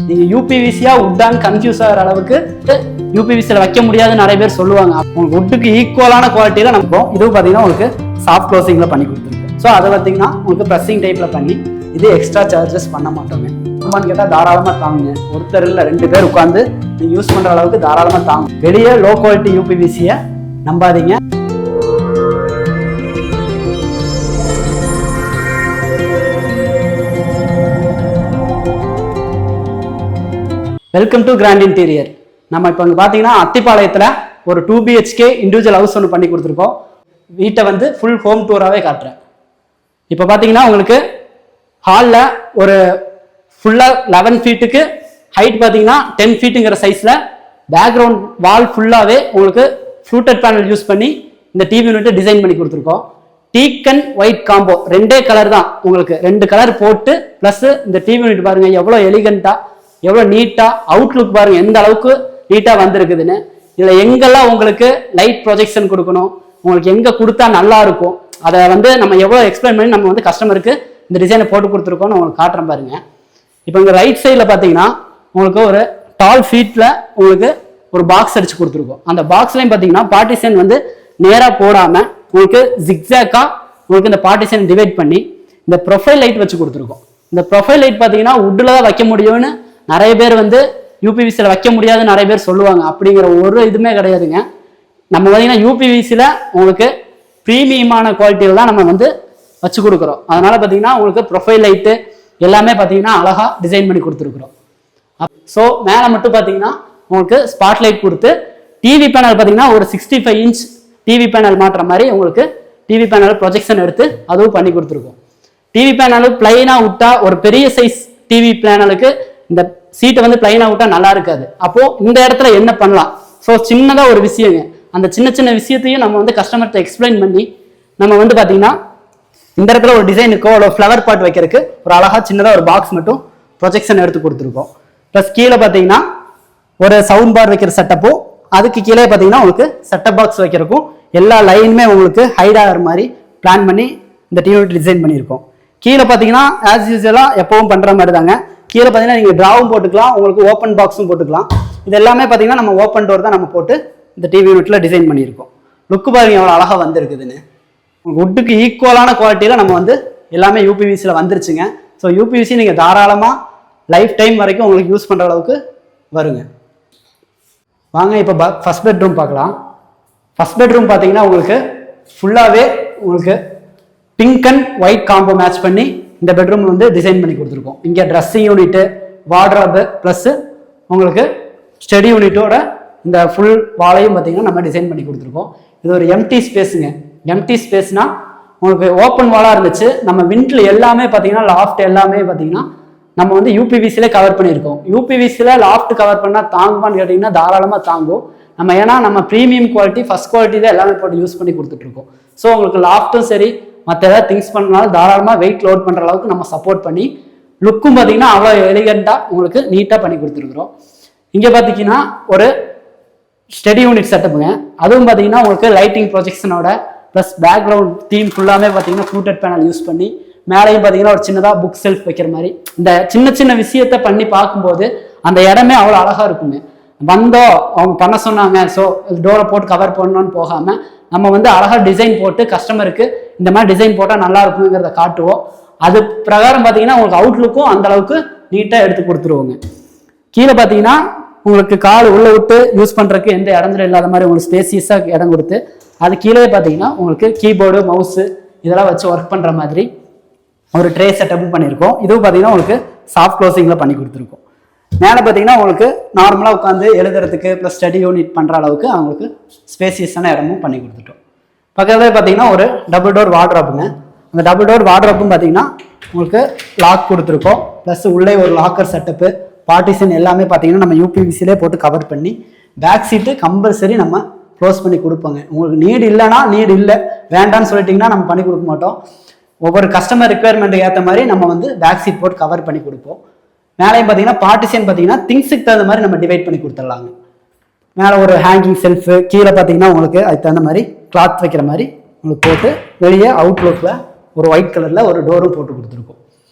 நீங்க யூபிவிசியா உட்டான்னு கன்ஃபியூஸ் ஆகிற அளவுக்கு யூபிவிசியில் வைக்க முடியாதுன்னு நிறைய பேர் சொல்லுவாங்க. உங்களுக்கு உட்டுக்கு ஈக்குவலான குவாலிட்டியில நம்ம இது பார்த்தீங்கன்னா உங்களுக்கு சாஃப்ட் க்ளோசிங்ல பண்ணி கொடுத்துருக்கோம். ஸோ அதை பார்த்தீங்கன்னா உங்களுக்கு ப்ரெஸ்ஸிங் டைப்ல பண்ணி இது எக்ஸ்ட்ரா சார்ஜஸ் பண்ண மாட்டோமே. அம்மான்னு கேட்டால் தாராளமாக தாங்குங்க. ஒருத்தர் இல்லை 2 பேர் உட்காந்து நீங்க யூஸ் பண்ற அளவுக்கு தாராளமாக தாங்கும். வெளியே லோ குவாலிட்டி யூபிவிசியை நம்பாதீங்க. Welcome to Grand Interior. நம்ம இப்போ இங்கே பார்த்தீங்கன்னா அத்திப்பாளையத்தில் ஒரு 2 BHK இண்டிவிஜுவல் ஹவுஸ் ஒன்று பண்ணி கொடுத்துருக்கோம். வீட்டை வந்து ஃபுல் ஹோம் டூராகவே காட்டுறேன். இப்போ பார்த்தீங்கன்னா உங்களுக்கு ஹாலில் ஒரு ஃபுல்லாக 11 ஃபீட்டுக்கு ஹைட் பார்த்தீங்கன்னா 10 ஃபீட்டுங்கிற சைஸில் பேக்ரவுண்ட் வால் ஃபுல்லாகவே உங்களுக்கு ஃப்ளூட்டட் பேனல் யூஸ் பண்ணி இந்த டிவி யூனிட்டை டிசைன் பண்ணி கொடுத்துருக்கோம். டீக் அண்ட் ஒயிட் காம்போ 2 கலர் தான், உங்களுக்கு 2 கலர் போட்டு ப்ளஸ் இந்த டிவி யூனிட் பாருங்க எவ்வளோ எலிகண்டா எவ்வளோ நீட்டா அவுட்லுக் பாருங்க எந்த அளவுக்கு நீட்டா வந்திருக்குதுன்னு. இதுல எங்கெல்லாம் உங்களுக்கு லைட் ப்ரொஜெக்ஷன் கொடுக்கணும், உங்களுக்கு எங்க கொடுத்தா நல்லா இருக்கும், அதை வந்து நம்ம எவ்வளோ எக்ஸ்பிளைன் பண்ணி நம்ம வந்து கஸ்டமருக்கு இந்த டிசைனை போட்டு கொடுத்துருக்கோம்னு உங்களுக்கு காட்டுறேன் பாருங்க. இப்போ இங்க ரைட் சைடில் பார்த்தீங்கன்னா உங்களுக்கு ஒரு டால் ஃபீட்ல உங்களுக்கு ஒரு பாக்ஸ் அடிச்சு கொடுத்துருக்கோம். அந்த பாக்ஸ்லையும் பார்த்தீங்கன்னா பார்ட்டிஷன் வந்து நேராக போடாம உங்களுக்கு ஜிக்ஸாக்கா உங்களுக்கு இந்த பார்ட்டிஷன் டிவைட் பண்ணி இந்த ப்ரொஃபைல் லைட் வச்சு கொடுத்துருக்கோம். இந்த ப்ரொஃபைல் லைட் பார்த்தீங்கன்னா உட்ல தான் வைக்க முடியும்னு நிறைய பேர் வந்து யூபிவிசியில் வைக்க முடியாதுன்னு நிறைய பேர் சொல்லுவாங்க. அப்படிங்கிற ஒரு இதுவுமே கிடையாதுங்க. நம்ம பார்த்தீங்கன்னா யூபிவிசியில் உங்களுக்கு ப்ரீமியமான குவாலிட்டியில் தான் நம்ம வந்து வச்சு கொடுக்குறோம். அதனால பார்த்தீங்கன்னா உங்களுக்கு ப்ரொஃபைல் லைட்டு எல்லாமே பார்த்தீங்கன்னா அழகாக டிசைன் பண்ணி கொடுத்துருக்குறோம். ஸோ மேலே மட்டும் பார்த்தீங்கன்னா உங்களுக்கு ஸ்பாட் லைட் கொடுத்து டிவி பேனல் பார்த்தீங்கன்னா ஒரு 65 இன்ச் டிவி பேனல் மாட்டுற மாதிரி உங்களுக்கு டிவி பேனல் ப்ரொஜெக்ஷன் எடுத்து அதுவும் பண்ணி கொடுத்துருக்கோம். டிவி பேனல் பிளைனாக விட்டா ஒரு பெரிய சைஸ் டிவி பேனலுக்கு இந்த சீட்டை வந்து பிளைனா விட்டா நல்லா இருக்காது. அப்போ இந்த இடத்துல என்ன பண்ணலாம்? ஸோ சின்னதா ஒரு விஷயங்க, அந்த சின்ன சின்ன விஷயத்தையும் நம்ம வந்து கஸ்டமர்கிட்ட எக்ஸ்பிளைன் பண்ணி நம்ம வந்து பாத்தீங்கன்னா இந்த இடத்துல ஒரு டிசைனுக்கோ ஒரு ஃப்ளவர் பாட் வைக்கிறதுக்கு ஒரு அழகா சின்னதா ஒரு பாக்ஸ் மட்டும் ப்ரொஜெக்ஷன் எடுத்து கொடுத்துருக்கோம். ப்ளஸ் கீழே பார்த்தீங்கன்னா ஒரு சவுண்ட் பார் வைக்கிற செட்டப்பும் அதுக்கு கீழே பார்த்தீங்கன்னா உங்களுக்கு செட்டப் பாக்ஸ் வைக்கிறதுக்கும் எல்லா லைனுமே உங்களுக்கு ஹைட் ஆகிற மாதிரி பிளான் பண்ணி இந்த டிவி டிசைன் பண்ணியிருக்கோம். கீழே பார்த்தீங்கன்னா ஆஸ் யூஸ்வலாக எப்பவும் பண்ற மாதிரி தாங்க. கீழே பார்த்தீங்கன்னா நீங்கள் ட்ராவும் போட்டுக்கலாம், உங்களுக்கு ஓப்பன் பாக்ஸும் போட்டுக்கலாம். இது எல்லாமே பார்த்தீங்கன்னா நம்ம ஓப்பன் டோர் தான் நம்ம போட்டு இந்த டிவி யூனிட்ல டிசைன் பண்ணியிருக்கோம். லுக்கு பாருங்க எவ்வளோ அழகாக வந்திருக்குதுன்னு. உட்டுக்கு ஈக்குவலான குவாலிட்டியில் நம்ம வந்து எல்லாமே யூபிவிசியில் வந்துருச்சுங்க. ஸோ யூபிவிசி நீங்கள் தாராளமாக லைஃப் டைம் வரைக்கும் உங்களுக்கு யூஸ் பண்ணுற அளவுக்கு வருங்க. வாங்க இப்போ ஃபர்ஸ்ட் பெட்ரூம் பார்க்கலாம். ஃபர்ஸ்ட் பெட்ரூம் பார்த்தீங்கன்னா உங்களுக்கு ஃபுல்லாகவே உங்களுக்கு pink and white combo match பண்ணி இந்த பெட்ரூம் வந்து டிசைன் பண்ணி கொடுத்துருக்கோம். இங்கே ட்ரெஸ்ஸிங் யூனிட்டு, வார்ட்ராப் ப்ளஸ் உங்களுக்கு ஸ்டடி யூனிட்டோட இந்த ஃபுல் வாலையும் பார்த்தீங்கன்னா நம்ம டிசைன் பண்ணி கொடுத்துருக்கோம். இது ஒரு எம்டி ஸ்பேஸுங்க. எம்டி ஸ்பேஸ்னா உங்களுக்கு ஓப்பன் வாலாக இருந்துச்சு. நம்ம விண்டில் எல்லாமே பார்த்தீங்கன்னா லாஃப்ட் எல்லாமே பார்த்தீங்கன்னா நம்ம வந்து யூபிவிசியிலே கவர் பண்ணியிருக்கோம். யூபிவிசியில் லாஃப்ட் கவர் பண்ணால் தாங்குமான்னு கேட்டிங்கன்னா தாராளமாக தாங்கும். நம்ம ஏன்னா நம்ம ப்ரீமியம் குவாலிட்டி ஃபர்ஸ்ட் குவாலிட்டி தான் எல்லாமே போட்டு யூஸ் பண்ணி கொடுத்துட்ருக்கோம். ஸோ உங்களுக்கு லாஃப்ட்டும் சரி மற்ற ஏதாவது திங்ஸ் பண்ணாலும் தாராளமாக வெயிட் லோட் பண்ணுற அளவுக்கு நம்ம சப்போர்ட் பண்ணி லுக்கும் பார்த்தீங்கன்னா அவ்வளோ எலிகண்டாக உங்களுக்கு நீட்டாக பண்ணி கொடுத்துருக்குறோம். இங்கே பார்த்தீங்கன்னா ஒரு ஸ்டடி யூனிட் செட்டப்புங்க. அதுவும் பார்த்தீங்கன்னா உங்களுக்கு லைட்டிங் ப்ரொஜெக்ஷனோட ப்ளஸ் பேக்ரவுண்ட் தீம் ஃபுல்லாமே பார்த்தீங்கன்னா ஃப்ளூட்டட் பேனல் யூஸ் பண்ணி மேலேயும் பார்த்தீங்கன்னா ஒரு சின்னதாக புக் செல்ஃப் வைக்கிற மாதிரி இந்த சின்ன சின்ன விஷயத்த பண்ணி பார்க்கும்போது அந்த இடமே அவ்வளோ அழகாக இருக்குங்க. வந்தோம் அவங்க பண்ண சொன்னாங்க ஸோ டோரை போட்டு கவர் பண்ணணும்னு போகாமல் நம்ம வந்து அழகாக டிசைன் போட்டு கஸ்டமருக்கு இந்த மாதிரி டிசைன் போட்டால் நல்லா இருக்குங்கிறத காட்டுவோம். அது பிரகாரம் பார்த்தீங்கன்னா உங்களுக்கு அவுட்லுக்கும் அந்த அளவுக்கு நீட்டாக எடுத்து கொடுத்துருவோங்க. கீழே பார்த்தீங்கன்னா உங்களுக்கு கால் உள்ள விட்டு யூஸ் பண்ணுறதுக்கு எந்த இடத்துல இல்லாத மாதிரி உங்களுக்கு ஸ்பேசியஸாக இடம் கொடுத்து அது கீழே பார்த்தீங்கன்னா உங்களுக்கு கீபோர்டு மவுஸு இதெல்லாம் வச்சு ஒர்க் பண்ணுற மாதிரி ஒரு ட்ரே செட்டப்பும் பண்ணியிருக்கோம். இதுவும் பார்த்தீங்கன்னா உங்களுக்கு சாஃப்ட் க்ளோசிங்கில் பண்ணி கொடுத்துருக்கோம். மேலே பார்த்தீங்கன்னா உங்களுக்கு நார்மலாக உட்காந்து எழுதுறதுக்கு ப்ளஸ் ஸ்டடி யூனிட் பண்ணுற அளவுக்கு அவங்களுக்கு ஸ்பேசியஸான இடமும் பண்ணி கொடுத்துட்டோம். பக்கத்தில் பார்த்தீங்கன்னா ஒரு டபுள் டோர் வார்ட்ராப்புங்க. அந்த டபுள் டோர் வார்ட்ராப்பும் பார்த்தீங்கன்னா உங்களுக்கு லாக் கொடுத்துருக்கோம். ப்ளஸ் உள்ளே ஒரு லாக்கர் செட்டப்பு பார்ட்டிஷன் எல்லாமே பார்த்தீங்கன்னா நம்ம யூபிவிசிலே போட்டு கவர் பண்ணி பேக் சீட்டு கம்பல்சரி நம்ம க்ளோஸ் பண்ணி கொடுப்போங்க. உங்களுக்கு நீடு இல்லைன்னா நீடு இல்லை வேண்டான்னு சொல்லிட்டிங்கன்னா நம்ம பண்ணி கொடுக்க மாட்டோம். ஒவ்வொரு கஸ்டமர் ரிக்குயர்மெண்ட்டுக்கு ஏற்ற மாதிரி நம்ம வந்து பேக் சீட் போட்டு கவர் பண்ணி கொடுப்போம். மேலேயும் பார்த்தீங்கன்னா பார்ட்டிஷன் பார்த்தீங்கன்னா திங்ஸுக்கு தகுந்த மாதிரி நம்ம டிவைட் பண்ணி கொடுத்துடலாங்க. மேலே ஒரு ஹேங்கிங் செல்ஃபு, கீழே பார்த்தீங்கன்னா உங்களுக்கு அதுக்கு தகுந்த மாதிரி கிளாத் வைக்கிற மாதிரி உங்களுக்கு போட்டு வெளியே அவுட்லுக்கில் ஒரு ஒயிட் கலரில் ஒரு டோரும் போட்டு கொடுத்துருக்கோம்.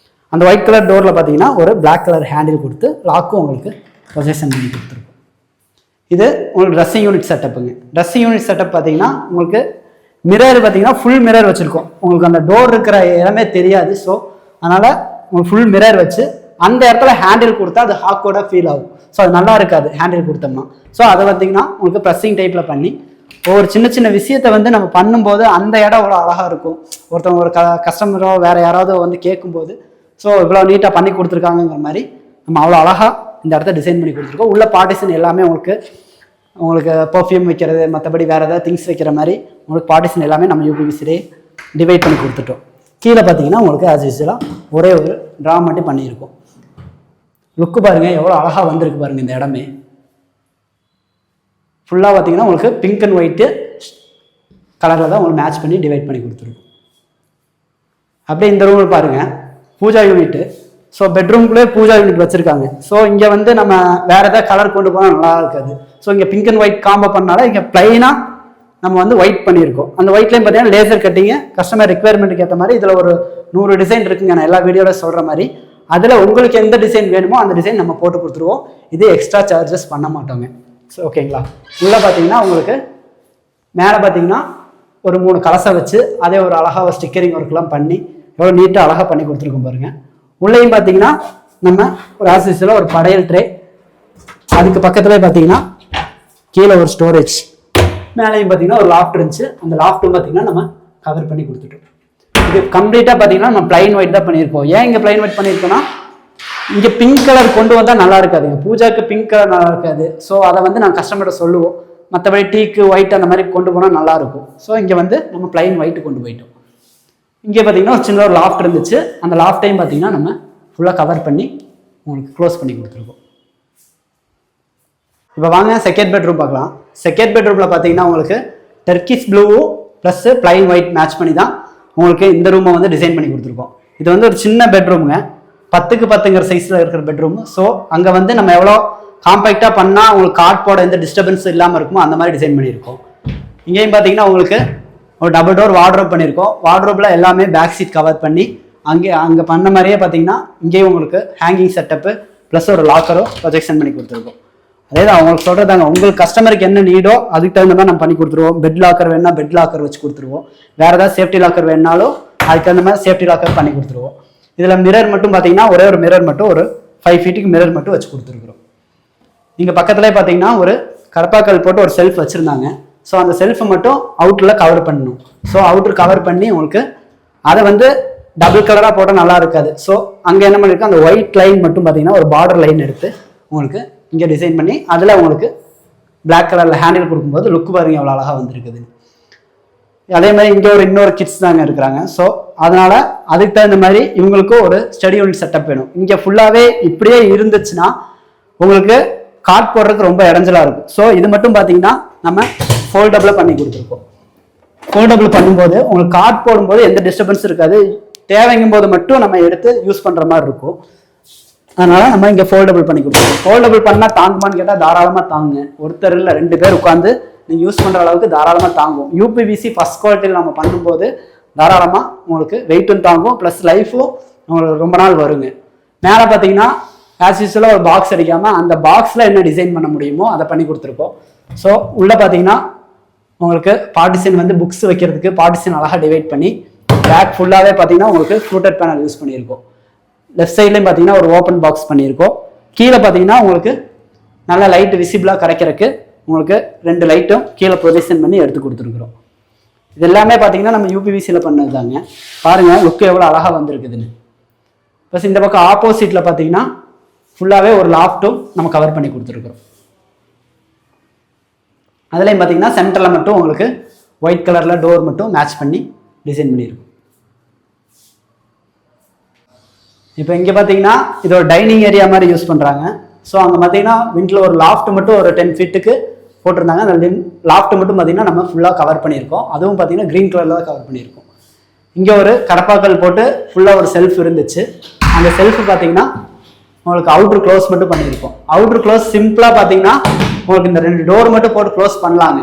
அந்த ஒயிட் கலர் டோரில் பார்த்தீங்கன்னா ஒரு பிளாக் கலர் ஹேண்டில் கொடுத்து லாக்கும் உங்களுக்கு பொசிஷன் பண்ணி கொடுத்துருக்கும். இது உங்களுக்கு ட்ரெஸ்ஸிங் யூனிட் செட்டப்புங்க. ட்ரெஸ்ஸிங் யூனிட் செட்டப் பார்த்தீங்கன்னா உங்களுக்கு மிரர் பார்த்தீங்கன்னா ஃபுல் மிரர் வச்சுருக்கோம். உங்களுக்கு அந்த டோர் இருக்கிற இடமே தெரியாது. ஸோ அதனால் உங்களுக்கு ஃபுல் மிரர் வச்சு அந்த இடத்துல ஹேண்டில் கொடுத்தா அது ஹாக்கோட ஃபீல் ஆகும். ஸோ அது நல்லா இருக்காது ஹேண்டில் கொடுத்தோம்னா. ஸோ அதை பார்த்தீங்கன்னா உங்களுக்கு ப்ரெஸ்ஸிங் டைப்பில் பண்ணி ஒவ்வொரு சின்ன சின்ன விஷயத்தை வந்து நம்ம பண்ணும்போது அந்த இடம் அவ்வளோ அழகாக இருக்கும். ஒருத்தவங்க ஒரு கஸ்டமரோ வேறு யாராவது வந்து கேட்கும்போது ஸோ இவ்வளோ நீட்டாக பண்ணி கொடுத்துருக்காங்கிற மாதிரி நம்ம அவ்வளோ அழகாக இந்த இடத்த டிசைன் பண்ணி கொடுத்துருக்கோம். உள்ள பார்ட்டிஷன் எல்லாமே உங்களுக்கு பர்ஃப்யூம் வைக்கிறது மற்றபடி வேறு ஏதாவது திங்ஸ் வைக்கிற மாதிரி உங்களுக்கு பார்ட்டிஷன் எல்லாமே நம்ம யூபிவிசிலே டிவைட் பண்ணி கொடுத்துட்டோம். கீழே பார்த்தீங்கன்னா உங்களுக்கு ஆஸ் யூஸ்வலாக ஒரே ஒரு ட்ரா மட்டும் பண்ணியிருக்கோம். லுக்கு பாருங்கள் எவ்வளோ அழகாக வந்திருக்கு பாருங்கள். இந்த இடமே ஃபுல்லாக பார்த்தீங்கன்னா உங்களுக்கு பிங்க் அண்ட் ஒயிட்டு கலரில் தான் உங்களுக்கு மேட்ச் பண்ணி டிவைட் பண்ணி கொடுத்துருக்கோம். அப்படியே இந்த ரூமில் பாருங்கள் பூஜா யூனிட்டு. ஸோ பெட்ரூம்குள்ளே பூஜா யூனிட் வச்சுருக்காங்க. ஸோ இங்கே வந்து நம்ம வேறு ஏதாவது கலர் கொண்டு போனால் நல்லா இருக்காது. ஸோ இங்கே பிங்க் அண்ட் ஒயிட் காம்போ பண்ணால இங்கே ப்ளைனாக நம்ம வந்து ஒயிட் பண்ணியிருக்கோம். அந்த ஒயிட்லேயும் பார்த்தீங்கன்னா லேசர் கட்டிங்க கஸ்டமர் ரெக்குயர்மெண்ட்டுக்கு ஏற்ற மாதிரி இதில் ஒரு 100 டிசைன் இருக்குங்க. நான் எல்லா வீடியோவில் சொல்கிற மாதிரி அதில் உங்களுக்கு எந்த டிசைன் வேணுமோ அந்த டிசைன் நம்ம போட்டு கொடுத்துருவோம். இது எக்ஸ்ட்ரா சார்ஜஸ் பண்ண மாட்டோங்க. ஸோ ஓகேங்களா. உள்ளே பார்த்தீங்கன்னா உங்களுக்கு மேலே பார்த்தீங்கன்னா ஒரு 3 கலசை வச்சு அதே ஒரு அழகாக ஸ்டிக்கரிங் ஒர்க்லாம் பண்ணி எவ்வளோ நீட்டாக அழகாக பண்ணி கொடுத்துருக்கோம் பாருங்கள். உள்ளேயும் பார்த்தீங்கன்னா நம்ம ஒரு ஆசிஸில் ஒரு படையல் ட்ரே, அதுக்கு பக்கத்துலேயே பார்த்தீங்கன்னா கீழே ஒரு ஸ்டோரேஜ், மேலேயும் பார்த்தீங்கன்னா ஒரு லாஃப்ட் இருந்துச்சு. அந்த லாஃப்ட்டும் பார்த்தீங்கன்னா நம்ம கவர் பண்ணி கொடுத்துட்டோம். இது கம்ப்ளீட்டாக பார்த்தீங்கன்னா நம்ம பிளைன் ஒயிட் தான் பண்ணியிருக்கோம். ஏன் இங்கே பிளைன் ஒயிட் பண்ணியிருக்கோம்னா இங்கே பிங்க் கலர் கொண்டு வந்தால் நல்லா இருக்காதுங்க. பூஜாக்கு பிங்க் கலர் நல்லா இருக்காது. ஸோ அதை வந்து நான் கஸ்டமர்கிட்ட சொல்லுவோம். மற்றபடி டீக்கு ஒயிட் அந்த மாதிரி கொண்டு போனால் நல்லாயிருக்கும். ஸோ இங்கே வந்து நம்ம பிளைன் ஒயிட்டு கொண்டு போயிட்டோம். இங்கே பார்த்தீங்கன்னா ஒரு சின்ன ஒரு லாஃப்ட் இருந்துச்சு. அந்த லாஃப்டையும் பார்த்தீங்கன்னா நம்ம ஃபுல்லாக கவர் பண்ணி உங்களுக்கு க்ளோஸ் பண்ணி கொடுத்துருக்கோம். இப்போ வாங்க செகண்ட் பெட்ரூம் பார்க்கலாம். செகண்ட் பெட்ரூமில் பார்த்தீங்கன்னா உங்களுக்கு டர்க்கிஷ் ப்ளூவும் ப்ளஸ் பிளைன் ஒயிட் மேட்ச் பண்ணி தான் உங்களுக்கு இந்த ரூமை வந்து டிசைன் பண்ணி கொடுத்துருக்கோம். இது வந்து ஒரு சின்ன பெட்ரூமுங்க, 10க்கு 10ங்கிற சைஸில் இருக்கிற பெட்ரூம். ஸோ அங்கே வந்து நம்ம எவ்வளோ காம்பேக்டாக பண்ணால் உங்களுக்கு கார்ட் போட எந்த டிஸ்டர்பன்ஸும் இல்லாமல் இருக்குமோ அந்த மாதிரி டிசைன் பண்ணியிருக்கோம். இங்கேயும் பார்த்தீங்கன்னா உங்களுக்கு ஒரு டபுள் டோர் வார்ட்ரோப் பண்ணியிருக்கோம். வார்ட்ரோப்பில் எல்லாமே பேக் சீட் கவர் பண்ணி அங்கே பண்ண மாதிரியே பார்த்தீங்கன்னா இங்கேயும் உங்களுக்கு ஹேங்கிங் செட்டப்பு ப்ளஸ் ஒரு லாக்கரும் ப்ரொஜெக்ஷன் பண்ணி கொடுத்துருக்கோம். அதே தான் அவங்களுக்கு சொல்கிறதாங்க, உங்களுக்கு கஸ்டமருக்கு என்ன நீடோ அதுக்கு தகுந்த மாதிரி நம்ம பண்ணி கொடுத்துருவோம். பெட் லாக்கர் வேணா பெட் லாக்கர் வச்சு கொடுத்துருவோம். வேறு ஏதாவது சேஃப்டி லாக்கர் வேணாலும் அதுக்கு தகுந்த மாதிரி சேஃப்டி லாக்கர் பண்ணி கொடுத்துருவோம். இதில் மிரர் மட்டும் பார்த்தீங்கன்னா ஒரே ஒரு மிரர் மட்டும் ஒரு 5 ஃபீட்டுக்கு மிரர் மட்டும் வச்சு கொடுத்துருக்குறோம். இங்கே பக்கத்துலேயே பார்த்தீங்கன்னா ஒரு கடப்பாக்கல் போட்டு ஒரு செல்ஃப் வச்சுருந்தாங்க. ஸோ அந்த செல்ஃபை மட்டும் அவுட்டரில் கவர் பண்ணணும். ஸோ அவுட்ரு கவர் பண்ணி உங்களுக்கு அதை வந்து டபுள் கலராக போட்டால் நல்லா இருக்காது. ஸோ அங்கே என்ன பண்ணியிருக்கோம், அந்த ஒயிட் லைன் மட்டும் பார்த்தீங்கன்னா ஒரு பார்டர் லைன் எடுத்து உங்களுக்கு இங்கே டிசைன் பண்ணி அதில் உங்களுக்கு பிளாக் கலரில் ஹேண்டில் கொடுக்கும்போது லுக் பாருங்க எவ்வளோ அழகாக வந்துருக்குது. அதே மாதிரி இங்கே இன்னொரு கிட்ஸ் தாங்க இருக்கிறாங்க. ஸோ அதனால் அதுக்கு தகுந்த மாதிரி இவங்களுக்கும் ஒரு ஸ்டடி யூனிட் செட்டப் வேணும். இங்கே ஃபுல்லாகவே இப்படியே இருந்துச்சுன்னா உங்களுக்கு கார்ட் போடுறதுக்கு ரொம்ப இடைஞ்சலாக இருக்கும். ஸோ இது மட்டும் பார்த்தீங்கன்னா நம்ம ஃபோல்டபிளாக பண்ணி கொடுத்துருக்கோம். ஃபோல்டபிள் பண்ணும்போது உங்களுக்கு கார்ட் போடும்போது எந்த டிஸ்டர்பன்ஸும் இருக்காது. தேவைங்கும் போது மட்டும் நம்ம எடுத்து யூஸ் பண்ணுற மாதிரி இருக்கும். அதனால நம்ம இங்கே ஃபோல்டபிள் பண்ணி கொடுத்துருக்கோம். ஃபோல்டபிள் பண்ணால் தாங்குமான்னு கேட்டால் தாராளமாக தாங்குங்க. ஒருத்தர் இல்லை 2 பேர் உட்காந்து நீங்கள் யூஸ் பண்ணுற அளவுக்கு தாராளமாக தாங்கும். யூபிவிசி ஃபஸ்ட் குவாலிட்டியில் நம்ம பண்ணும்போது தாராளமாக உங்களுக்கு வெயிட்டும் தாங்கும் ப்ளஸ் லைஃபும் உங்களுக்கு ரொம்ப நாள் வருங்க. மேலே பார்த்தீங்கன்னா ஆஸ் யூஸ்வலாக ஒரு பாக்ஸ் அடிக்காமல் அந்த பாக்ஸில் என்ன டிசைன் பண்ண முடியுமோ அதை பண்ணி கொடுத்துருக்கோம். ஸோ உள்ளே பார்த்தீங்கன்னா உங்களுக்கு பார்ட்டிஷன் வந்து புக்ஸ் வைக்கிறதுக்கு பார்ட்டிஷன் அழகாக டிவைட் பண்ணி பேக் ஃபுல்லாகவே பார்த்தீங்கன்னா உங்களுக்கு ஃப்ளூட்டட் பேனல் யூஸ் பண்ணியிருக்கோம். லெஃப்ட் சைட்லேயும் பார்த்தீங்கன்னா ஒரு ஓப்பன் பாக்ஸ் பண்ணியிருக்கோம். கீழே பார்த்தீங்கன்னா உங்களுக்கு நல்லா லைட் விசிபிளாக கிடைக்கிறதுக்கு உங்களுக்கு 2 லைட்டும் கீழே ப்ரொஜெக்ஷன் பண்ணி எடுத்து கொடுத்துருக்குறோம். இது எல்லாமே பார்த்தீங்கன்னா நம்ம யூபிவிசியில் பண்ணது தாங்க. பாருங்கள் லுக்கு எவ்வளோ அழகாக வந்திருக்குதுன்னு. ப்ளஸ் இந்த பக்கம் ஆப்போசிட்டில் பார்த்தீங்கன்னா ஃபுல்லாகவே ஒரு லாஃப்ட்டும் நம்ம கவர் பண்ணி கொடுத்துருக்குறோம். அதுலேயும் பார்த்தீங்கன்னா சென்டரில் மட்டும் உங்களுக்கு ஒயிட் கலரில் டோர் மட்டும் மேட்ச் பண்ணி டிசைன் பண்ணியிருக்கும். இப்போ இங்கே பார்த்தீங்கன்னா இது ஒரு டைனிங் ஏரியா மாதிரி யூஸ் பண்ணுறாங்க. ஸோ அங்கே பார்த்தீங்கன்னா விண்டில் ஒரு லாஃப்ட் மட்டும் ஒரு 10 ஃபீட்டுக்கு போட்டிருந்தாங்க. அந்த லாஃப்ட் மட்டும் பார்த்தீங்கன்னா நம்ம ஃபுல்லாக கவர் பண்ணியிருக்கோம். அதுவும் பார்த்தீங்கன்னா க்ரீன் கலரில் தான் கவர் பண்ணியிருக்கோம். இங்கே ஒரு கடப்பாக்கல் போட்டு ஃபுல்லாக ஒரு செல்ஃப் இருந்துச்சு. அந்த செல்ஃப் பார்த்தீங்கன்னா உங்களுக்கு அவுட்ரு க்ளோஸ் மட்டும் பண்ணியிருக்கோம். அவுட்ரு க்ளோஸ் சிம்பிளாக பார்த்தீங்கன்னா உங்களுக்கு இந்த 2 டோர் மட்டும் போட்டு க்ளோஸ் பண்ணலாங்க.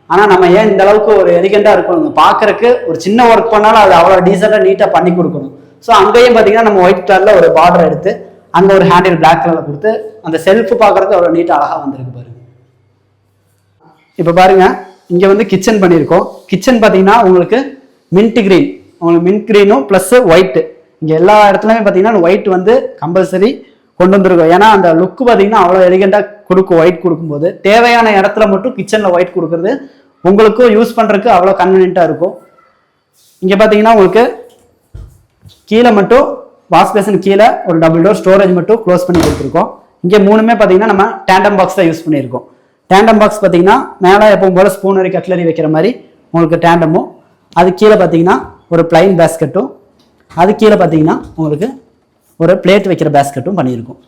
ஆனால் நம்ம ஏன் இந்த அளவுக்கு ஒரு எலிகெண்டாக இருக்கணுங்க, பார்க்குறக்கு ஒரு சின்ன ஒர்க் பண்ணாலும் அது அவ்வளோ டீசெண்டாக நீட்டாக பண்ணி கொடுக்கணும். ஸோ அங்கேயும் பார்த்தீங்கன்னா நம்ம ஒயிட் கலரில் ஒரு பார்டர் எடுத்து அங்கே ஒரு ஹேண்டில் பிளாக் கலரில் கொடுத்து அந்த செல்ஃப் பார்க்குறதுக்கு அவ்வளோ நீட்டாக அழகாக வந்திருக்கு பாருங்க. இப்போ பாருங்க இங்கே வந்து கிச்சன் பண்ணியிருக்கோம். கிச்சன் பார்த்தீங்கன்னா உங்களுக்கு மின்ட் கிரீன், உங்களுக்கு மின்ட் கிரீனும் ப்ளஸ் ஒயிட்டு, இங்கே எல்லா இடத்துலையுமே பார்த்தீங்கன்னா ஒயிட் வந்து கம்பல்சரி கொண்டு வந்துருக்கோம். ஏன்னா அந்த லுக்கு பார்த்தீங்கன்னா அவ்வளோ எலிகெண்டாக கொடுக்கும். ஒயிட் கொடுக்கும்போது தேவையான இடத்துல மட்டும் கிச்சனில் ஒயிட் கொடுக்குறது உங்களுக்கும் யூஸ் பண்ணுறதுக்கு அவ்வளோ கன்வீனியண்ட்டாக இருக்கும். இங்கே பார்த்தீங்கன்னா உங்களுக்கு கீழே மட்டும் வாஷ் பேசன் கீழே ஒரு டபுள் டோர் ஸ்டோரேஜ் மட்டும் க்ளோஸ் பண்ணி கொடுத்துருக்கோம். இங்கே மூணுமே பார்த்தீங்கன்னா நம்ம டேண்டம் பாக்ஸ் தான் யூஸ் பண்ணியிருக்கோம். டேண்டம் பாக்ஸ் பார்த்தீங்கன்னா மேலே எப்பவும் போல ஸ்பூனரி கட்லரி வைக்கிற மாதிரி உங்களுக்கு டேண்டமும், அது கீழே பார்த்தீங்கன்னா ஒரு பிளைன் பேஸ்கெட்டும், அது கீழே பார்த்தீங்கன்னா உங்களுக்கு ஒரு பிளேட் வைக்கிற பேஸ்கெட்டும் பண்ணியிருக்கும்.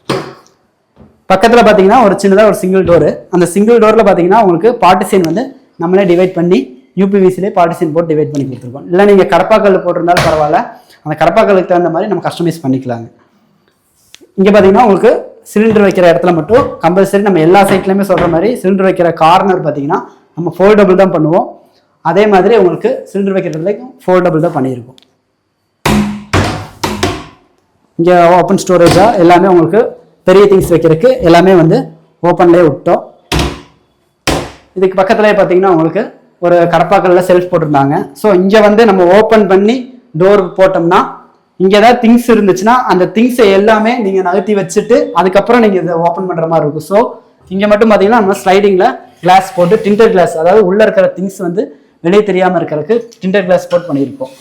பக்கத்தில் பார்த்தீங்கன்னா ஒரு சின்னதாக ஒரு சிங்கிள் டோரு, அந்த சிங்கிள் டோரில் பார்த்தீங்கன்னா உங்களுக்கு பார்ட்டிஷன் வந்து நம்மளே டிவைட் பண்ணி யூபிவிசிலே பார்ட்டிஷன் போட்டு டிவைட் பண்ணி கொடுத்துருக்கோம். இல்லை நீங்கள் கடப்பாக்கல் போட்டிருந்தாலும் பரவாயில்ல, அந்த கடப்பாக்கலுக்கு தகுந்த மாதிரி நம்ம கஸ்டமைஸ் பண்ணிக்கலாங்க. இங்கே பார்த்தீங்கன்னா உங்களுக்கு சிலிண்டர் வைக்கிற இடத்துல மட்டும் கம்பல்சரி நம்ம எல்லா சைட்லையுமே சொல்கிற மாதிரி சிலிண்டர் வைக்கிற கார்னர் பார்த்தீங்கன்னா நம்ம ஃபோல்டபுள் தான் பண்ணுவோம். அதே மாதிரி உங்களுக்கு சிலிண்டர் வைக்கிறதுலையும் ஃபோல்டபுள் தான் பண்ணியிருக்கோம். இங்கே ஓப்பன் ஸ்டோரேஜாக எல்லாமே உங்களுக்கு பெரிய திங்ஸ் வைக்கிறதுக்கு எல்லாமே வந்து ஓப்பன்லேயே விட்டோம். இதுக்கு பக்கத்துலேயே பார்த்தீங்கன்னா உங்களுக்கு ஒரு கடப்பாக்கல்ல செல்ஃப் போட்டிருந்தாங்க. ஸோ இங்கே வந்து நம்ம ஓப்பன் பண்ணி டோர் போட்டோம்னா இங்கே ஏதாவது திங்ஸ் இருந்துச்சுன்னா அந்த திங்ஸை எல்லாமே நீங்கள் நகர்த்தி வச்சுட்டு அதுக்கப்புறம் நீங்கள் இதை ஓப்பன் பண்ணுற மாதிரி இருக்கும். ஸோ இங்கே மட்டும் பார்த்தீங்கன்னா நம்ம ஸ்லைடிங்கில் கிளாஸ் போட்டு டிண்டர் கிளாஸ், அதாவது உள்ளே இருக்கிற திங்ஸ் வந்து வெளியே தெரியாமல் இருக்கிறதுக்கு டிண்டர் கிளாஸ் போட்டு பண்ணியிருக்கோம்.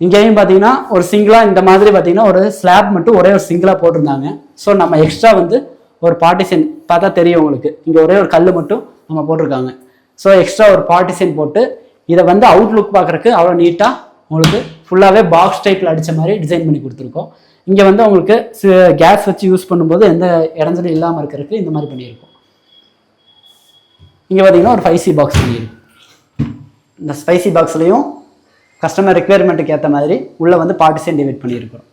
இங்கேயும் பார்த்தீங்கன்னா ஒரு சிங்கிளாக இந்த மாதிரி பார்த்தீங்கன்னா ஒரு ஸ்லாப் மட்டும் ஒரே ஒரு சிங்கிளாக போட்டிருந்தாங்க. ஸோ நம்ம எக்ஸ்ட்ரா வந்து ஒரு பார்ட்டிஷன் பார்த்தா தெரியும் உங்களுக்கு, இங்கே ஒரே ஒரு கல் மட்டும் நம்ம போட்டிருக்காங்க. ஸோ எக்ஸ்ட்ரா ஒரு பார்ட்டிஷன் போட்டு இதை வந்து அவுட்லுக் பார்க்குறக்கு அவ்வளோ நீட்டாக உங்களுக்கு ஃபுல்லாகவே பாக்ஸ் டைப்பில் அடித்த மாதிரி டிசைன் பண்ணி கொடுத்துருக்கோம். இங்கே வந்து உங்களுக்கு கேஸ் வச்சு யூஸ் பண்ணும்போது எந்த இடஞ்சலும் இல்லாமல் இருக்கிறதுக்கு இந்த மாதிரி பண்ணியிருக்கோம். இங்கே பார்த்தீங்கன்னா ஒரு 5C பாக்ஸ் பண்ணியிருக்கோம். இந்த 5C பாக்ஸ்லையும் கஸ்டமர் ரெக்குயர்மெண்ட்டுக்கு ஏற்ற மாதிரி உள்ளே வந்து பார்ட்டிஷன் டிவைட் பண்ணியிருக்கிறோம்.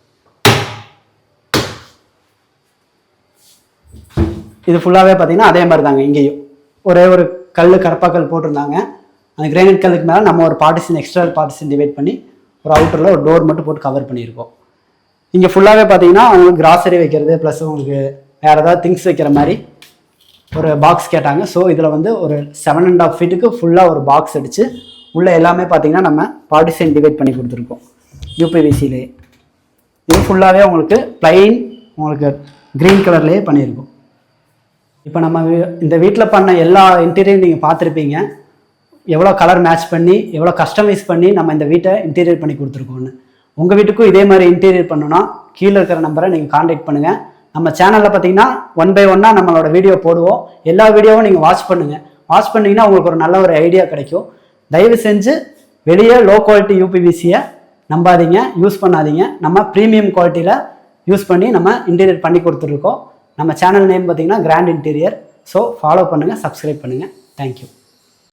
இது ஃபுல்லாகவே பார்த்தீங்கன்னா அதே மாதிரி தாங்க. இங்கேயும் ஒரே ஒரு கல் கடப்பாக்கல் போட்டிருந்தாங்க. அந்த கிரானைட் கல்லுக்கு மேலே நம்ம ஒரு பார்ட்டிஷன் எக்ஸ்ட்ரா பார்ட்டிஷன் டிவைட் பண்ணி ஒரு அவுட்டரில் ஒரு டோர் மட்டும் போட்டு கவர் பண்ணியிருக்கோம். இங்கே ஃபுல்லாகவே பார்த்தீங்கன்னா அவங்களுக்கு கிராசரி வைக்கிறது ப்ளஸ் உங்களுக்கு வேறு ஏதாவது திங்ஸ் வைக்கிற மாதிரி ஒரு பாக்ஸ் கேட்டாங்க. ஸோ இதில் வந்து ஒரு 7.5 ஃபீட்டுக்கு ஃபுல்லாக ஒரு பாக்ஸ் அடித்து உள்ளே எல்லாமே பார்த்தீங்கன்னா நம்ம பார்ட்டிஷன் டிவைட் பண்ணி கொடுத்துருக்கோம் யூபிவிசிலே. இது ஃபுல்லாகவே உங்களுக்கு பிளைன் உங்களுக்கு க்ரீன் கலர்லேயே பண்ணியிருக்கோம். இப்போ நம்ம இந்த வீட்டில் பண்ண எல்லா இன்டீரியரும் நீங்கள் பார்த்துருப்பீங்க, எவ்வளோ கலர் மேட்ச் பண்ணி எவ்வளோ கஸ்டமைஸ் பண்ணி நம்ம இந்த வீட்டை இன்டீரியர் பண்ணி கொடுத்துருக்கோன்னு. உங்கள் வீட்டுக்கும் இதே மாதிரி இன்டீரியர் பண்ணணும்னா கீழே இருக்கிற நம்பரை நீங்கள் காண்டாக்ட் பண்ணுங்கள். நம்ம சேனலில் பார்த்தீங்கன்னா 1 by 1 நம்மளோட வீடியோ போடுவோம். எல்லா வீடியோவும் நீங்கள் வாட்ச் பண்ணுங்கள். வாட்ச் பண்ணிங்கன்னா உங்களுக்கு ஒரு நல்ல ஒரு ஐடியா கிடைக்கும். தயவு செஞ்சு வெளியே லோ குவாலிட்டி யூபிவிசியை நம்பாதீங்க, யூஸ் பண்ணாதீங்க. நம்ம ப்ரீமியம் குவாலிட்டியில் யூஸ் பண்ணி நம்ம இன்டீரியர் பண்ணி கொடுத்துருக்கோம். நம்ம சேனல் நேம் பார்த்தீங்கன்னா கிராண்ட் இன்டீரியர். ஸோ ஃபாலோ பண்ணுங்கள், சப்ஸ்கிரைப் பண்ணுங்கள். தேங்க்யூ.